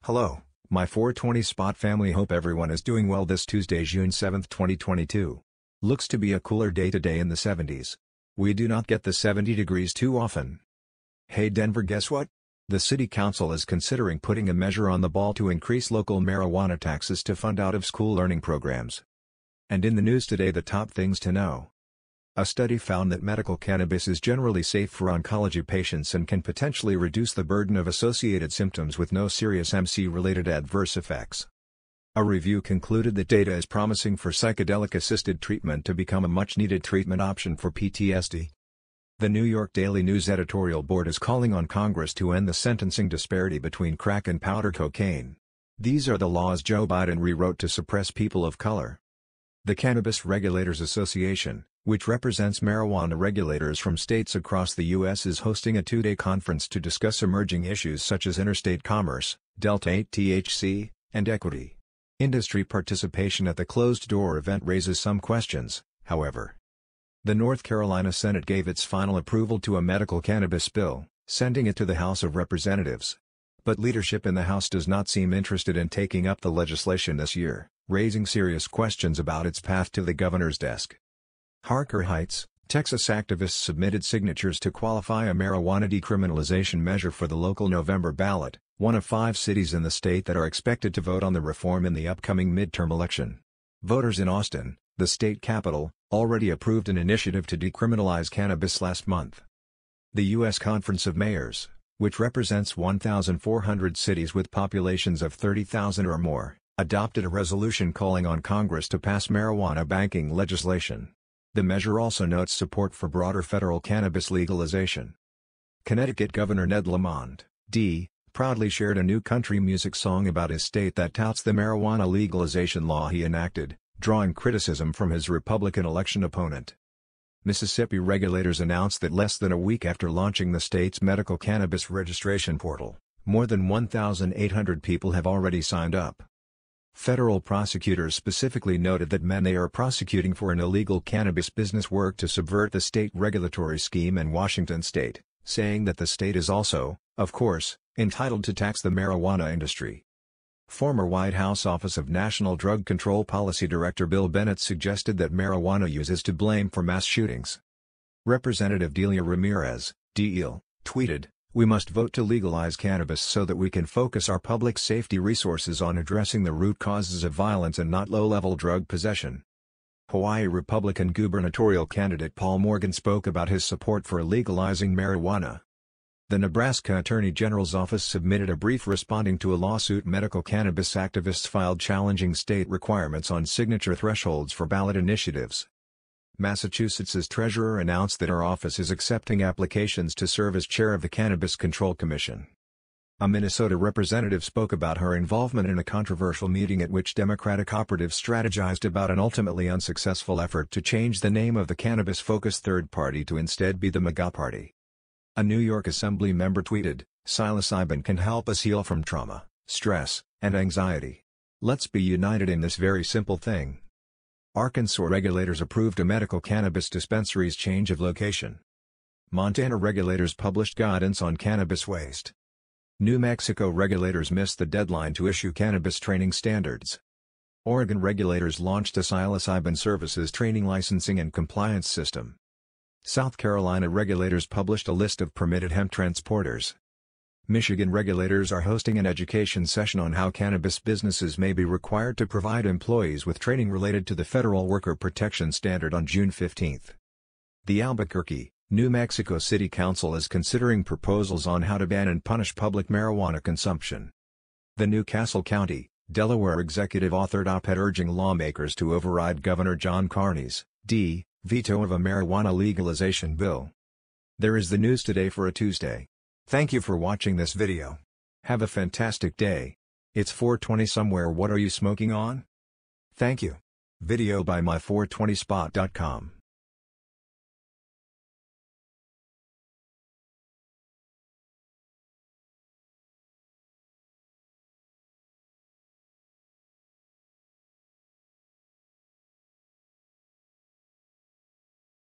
Hello, my 420 Spot family. Hope everyone is doing well this Tuesday, June 7, 2022. Looks to be a cooler day today in the 70s. We do not get the 70 degrees too often. Hey Denver, guess what? The city council is considering putting a measure on the ball to increase local marijuana taxes to fund out-of-school learning programs. And in the news today, the top things to know. A study found that medical cannabis is generally safe for oncology patients and can potentially reduce the burden of associated symptoms with no serious MC-related adverse effects. A review concluded that data is promising for psychedelic-assisted treatment to become a much-needed treatment option for PTSD. The New York Daily News editorial board is calling on Congress to end the sentencing disparity between crack and powder cocaine. These are the laws Joe Biden rewrote to suppress people of color. The Cannabis Regulators Association, which represents marijuana regulators from states across the U.S., is hosting a two-day conference to discuss emerging issues such as interstate commerce, Delta-8 THC, and equity. Industry participation at the closed-door event raises some questions, however. The North Carolina Senate gave its final approval to a medical cannabis bill, sending it to the House of Representatives. But leadership in the House does not seem interested in taking up the legislation this year, raising serious questions about its path to the governor's desk. Harker Heights, Texas activists submitted signatures to qualify a marijuana decriminalization measure for the local November ballot, one of 5 cities in the state that are expected to vote on the reform in the upcoming midterm election. Voters in Austin, the state capital, already approved an initiative to decriminalize cannabis last month. The U.S. Conference of Mayors, which represents 1,400 cities with populations of 30,000 or more, adopted a resolution calling on Congress to pass marijuana banking legislation. The measure also notes support for broader federal cannabis legalization. Connecticut Governor Ned Lamont, D., proudly shared a new country music song about his state that touts the marijuana legalization law he enacted, drawing criticism from his Republican election opponent. Mississippi regulators announced that less than a week after launching the state's medical cannabis registration portal, more than 1,800 people have already signed up. Federal prosecutors specifically noted that men they are prosecuting for an illegal cannabis business work to subvert the state regulatory scheme in Washington state, saying that the state is also, of course, entitled to tax the marijuana industry. Former White House Office of National Drug Control Policy Director Bill Bennett suggested that marijuana use is to blame for mass shootings. Representative Delia Ramirez, DL, tweeted, "We must vote to legalize cannabis so that we can focus our public safety resources on addressing the root causes of violence and not low-level drug possession." Hawaii Republican gubernatorial candidate Paul Morgan spoke about his support for legalizing marijuana. The Nebraska Attorney General's office submitted a brief responding to a lawsuit medical cannabis activists filed challenging state requirements on signature thresholds for ballot initiatives. Massachusetts's treasurer announced that her office is accepting applications to serve as chair of the Cannabis Control Commission. A Minnesota representative spoke about her involvement in a controversial meeting at which Democratic operatives strategized about an ultimately unsuccessful effort to change the name of the cannabis-focused third party to instead be the MAGA Party. A New York Assembly member tweeted, "Psilocybin can help us heal from trauma, stress, and anxiety. Let's be united in this very simple thing." Arkansas regulators approved a medical cannabis dispensary's change of location. Montana regulators published guidance on cannabis waste. New Mexico regulators missed the deadline to issue cannabis training standards. Oregon regulators launched a psilocybin services training licensing and compliance system. South Carolina regulators published a list of permitted hemp transporters. Michigan regulators are hosting an education session on how cannabis businesses may be required to provide employees with training related to the Federal Worker Protection Standard on June 15. The Albuquerque, New Mexico City Council is considering proposals on how to ban and punish public marijuana consumption. The New Castle County, Delaware executive authored op-ed urging lawmakers to override Governor John Carney's D. veto of a marijuana legalization bill. There is the news today for a Tuesday. Thank you for watching this video. Have a fantastic day. It's 4:20 somewhere. What are you smoking on? Thank you. Video by my420spot.com